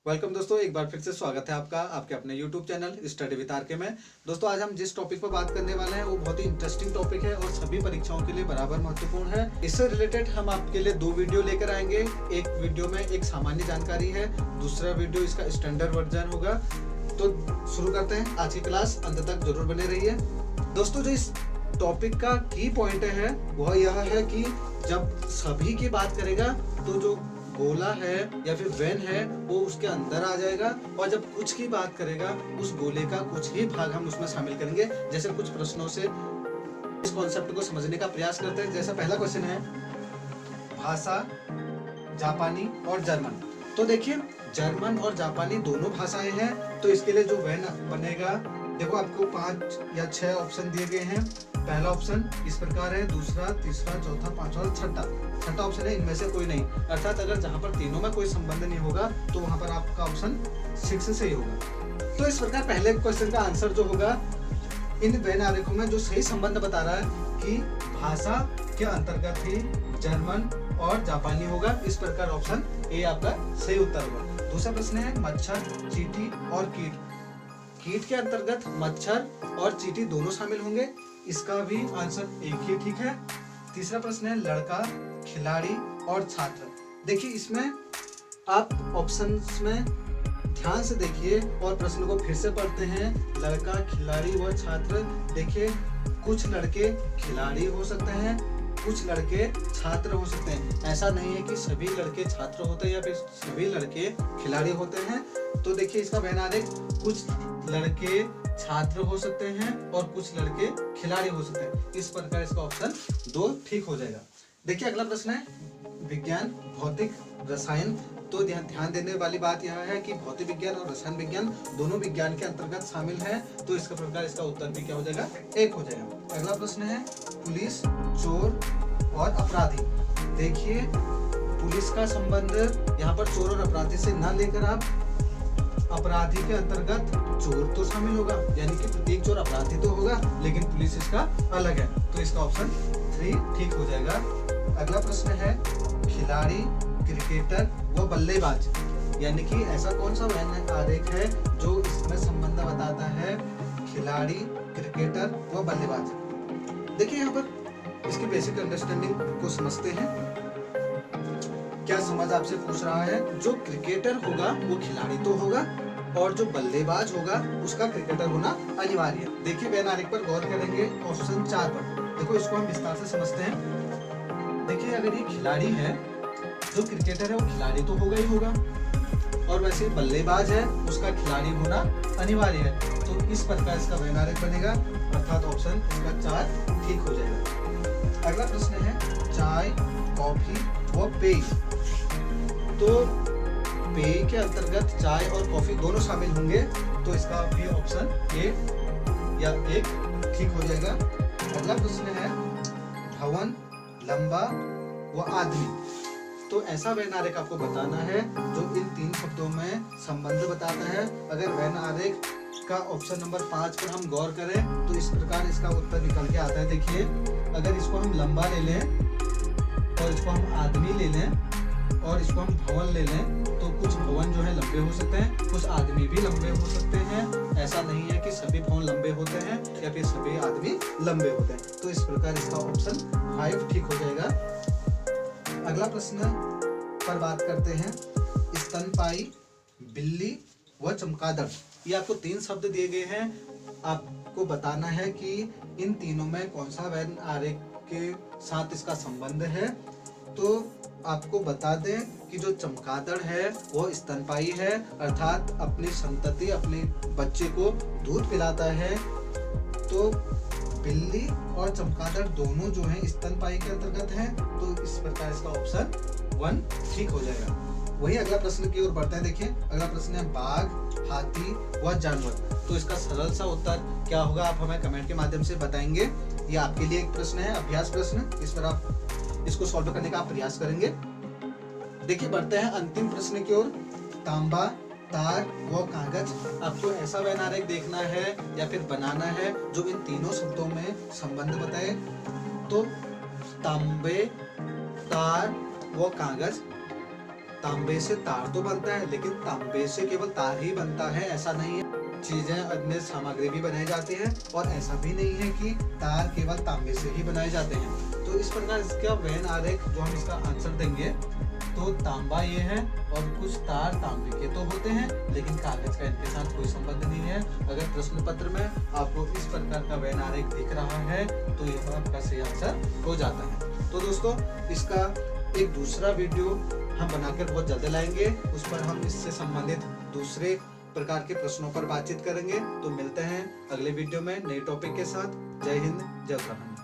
Welcome दोस्तों, एक बार फिर से स्वागत है आपका आपके अपने YouTube channel study with R K में। दोस्तों आज हम जिस टॉपिक पर बात करने वाले हैं वो बहुत ही इंटरेस्टिंग टॉपिक है और सभी परीक्षाओं के लिए बराबर महत्वपूर्ण है। इससे रिलेटेड हम आपके लिए दो वीडियो लेकर आएंगे। एक वीडियो में एक सामान्य जानकारी है, दूसरा वीडियो इसका स्टैंडर्ड वर्जन होगा। तो शुरू करते हैं आज की क्लास, अंत तक जरूर बने रहिए। दोस्तों जो इस टॉपिक का की पॉइंट है वह यह है कि जब सभी की बात करेगा तो जो गोला है या फिर वैन है वो उसके अंदर आ जाएगा, और जब कुछ की बात करेगा उस गोले का कुछ ही भाग हम उसमें शामिल करेंगे। जैसे कुछ प्रश्नों से इस कॉन्सेप्ट को समझने का प्रयास करते हैं। जैसा पहला क्वेश्चन है, भाषा जापानी और जर्मन। तो देखिए जर्मन और जापानी दोनों भाषाएं हैं, तो इसके लिए जो वैन बनेगा, देखो आपको 5 या 6 ऑप्शन दिए गए हैं। पहला ऑप्शन इस प्रकार है, दूसरा, तीसरा, चौथा, पांचवा और छठा ऑप्शन है इनमें से कोई नहीं। अर्थात अगर जहां पर तीनों में कोई संबंध नहीं होगा तो वहां पर आपका ऑप्शन 6 सही होगा। तो इस प्रकार पहले क्वेश्चन का आंसर जो होगा, इन वैन आरेखों में जो सही संबंध बता रहा है कि भाषा के अंतर्गत ही जर्मन और जापानी होगा। इस प्रकार ऑप्शन ए आपका सही उत्तर होगा। दूसरा प्रश्न है, मच्छर, चींटी और कीट। कीट के अंतर्गत मच्छर और चींटी दोनों शामिल होंगे, इसका भी आंसर एक ही ठीक है। तीसरा प्रश्न है, लड़का, खिलाड़ी और छात्र। देखिए इसमें आप ऑप्शंस में ध्यान से देखिए और प्रश्न को फिर से पढ़ते हैं। लड़का, खिलाड़ी व छात्र। देखिए कुछ लड़के खिलाड़ी हो सकते हैं, कुछ लड़के छात्र हो सकते हैं। ऐसा नहीं है कि सभी लड़के छात्र होते हैं या फिर सभी लड़के खिलाड़ी होते हैं। तो देखिए इसका वैन आरेख, कुछ लड़के छात्र हो सकते हैं और कुछ लड़के खिलाड़ी हो सकते हैं। इस प्रकार इसका ऑप्शन 2 ठीक हो जाएगा। देखिए अगला प्रश्न है, विज्ञान, भौतिक, रसायन। तो ध्यान देने वाली बात यह है कि भौतिक विज्ञान और रसायन विज्ञान दोनों विज्ञान के अंतर्गत शामिल है, तो इसका प्रकार इसका उत्तर भी क्या हो जाएगा, 1 हो जाएगा। अगला प्रश्न है, पुलिस, चोर और अपराधी। देखिए पुलिस का संबंध यहाँ पर चोर और अपराधी से न लेकर आप अपराधी के अंतर्गत चोर तो शामिल होगा, यानी कि प्रत्येक चोर अपराधी तो होगा, लेकिन पुलिस इसका अलग है, तो इसका ऑप्शन 3 ठीक हो जाएगा। अगला प्रश्न है, खिलाड़ी, क्रिकेटर व बल्लेबाज। यानी कि ऐसा कौन सा वैन आरेख है जो इसमें संबंध बताता है खिलाड़ी, क्रिकेटर व बल्लेबाज। देखिए यहाँ पर इसकी बेसिक अंडरस्टैंडिंग को समझते हैं। क्या समझ आपसे पूछ रहा है, जो क्रिकेटर होगा वो खिलाड़ी तो होगा और जो बल्लेबाज होगा उसका क्रिकेटर होना अनिवार्य है। देखिए वैन आरेख पर गौर करेंगे ऑप्शन 4 पर। देखो इसको हम विस्तार से समझते हैं। देखिए अगर ये खिलाड़ी है, जो क्रिकेटर है वो खिलाड़ी तो होगा ही होगा, और वैसे बल्लेबाज है उसका खिलाड़ी होना अनिवार्य है। तो इस प्रकार इसका वैन आरेख बनेगा, अर्थात ऑप्शन इसका 4 ठीक हो जाएगा। अगला प्रश्न है, चाय, कॉफी व पेय। तो पेय के अंतर्गत चाय और कॉफी दोनों शामिल होंगे, तो इसका भी ऑप्शन 1 ठीक हो जाएगा। अगला प्रश्न है, भवन, लंबा व आदमी। तो ऐसा वैन आरेख आपको बताना है जो इन 3 शब्दों में संबंध बताता है। अगर वैन आरेख का ऑप्शन नंबर 5 पर हम गौर करें तो इस प्रकार इसका उत्तर निकल के आता है। देखिए अगर इसको हम लंबा ले लें और इसको हम आदमी ले लें और इसको हम भवन ले लें, तो कुछ भवन जो है लंबे हो सकते हैं, कुछ आदमी भी लंबे हो सकते हैं। ऐसा नहीं है कि सभी भवन लंबे होते हैं या फिर सभी आदमी लंबे होते हैं। तो इस प्रकार इसका ऑप्शन 5 ठीक हो जाएगा। अगला प्रश्न पर बात करते हैं, स्तनपायी, बिल्ली व चमगादड़। ये आपको 3 शब्द दिए गए हैं, आपको बताना है कि इन तीनों में कौन सा वैन आरेख के साथ इसका संबंध है। तो आपको बता दें कि जो चमगादड़ है वो स्तनपायी है, अर्थात अपनी संतति, अपने बच्चे को दूध पिलाता है। तो बिल्ली और चमगादड़ दोनों जो हैं स्तनपायी के अंतर्गत हैं, तो इस प्रकार इसका ऑप्शन 1 ठीक हो जाएगा। वही अगला प्रश्न की ओर बढ़ते हैं। देखिए अगला प्रश्न है, बाघ, हाथी व जानवर। तो इसका सरल सा उत्तर क्या होगा आप हमें कमेंट के माध्यम से बताएंगे। ये आपके लिए एक प्रश्न है, अभ्यास प्रश्न, इस पर आप इसको सॉल्व करने का प्रयास करेंगे। देखिए बढ़ते हैं अंतिम प्रश्न की ओर, तांबा, तार व कागज। आपको ऐसा वैन आरेख देखना है या फिर बनाना है जो इन तीनों शब्दों में संबंध बताए। तो तांबे, तार व कागज। तांबे से तार तो बनता है, लेकिन तांबे से केवल तार ही बनता है ऐसा नहीं है। चीजें, अन्य सामग्री भी बनाई जाती हैं, और ऐसा भी नहीं है कि तार केवल तांबे से ही बनाए जाते हैं। तो इस प्रकार इसका वेन आरेख जो हम इसका आंसर देंगे, तो तांबा ये है और कुछ तार तांबे के तो होते हैं, लेकिन कागज का इनके साथ कोई संबंध नहीं है। अगर प्रश्न पत्र में आपको इस प्रकार का वेन आरेख दिख रहा है तो यह आपका सही आंसर हो जाता है। तो दोस्तों, इसका एक दूसरा वीडियो हम बनाकर बहुत जल्द लाएंगे। उस पर हम इससे संबंधित दूसरे प्रकार के प्रश्नों पर बातचीत करेंगे। तो मिलते हैं अगले वीडियो में नए टॉपिक के साथ। जय हिंद, जय उत्तराखंड।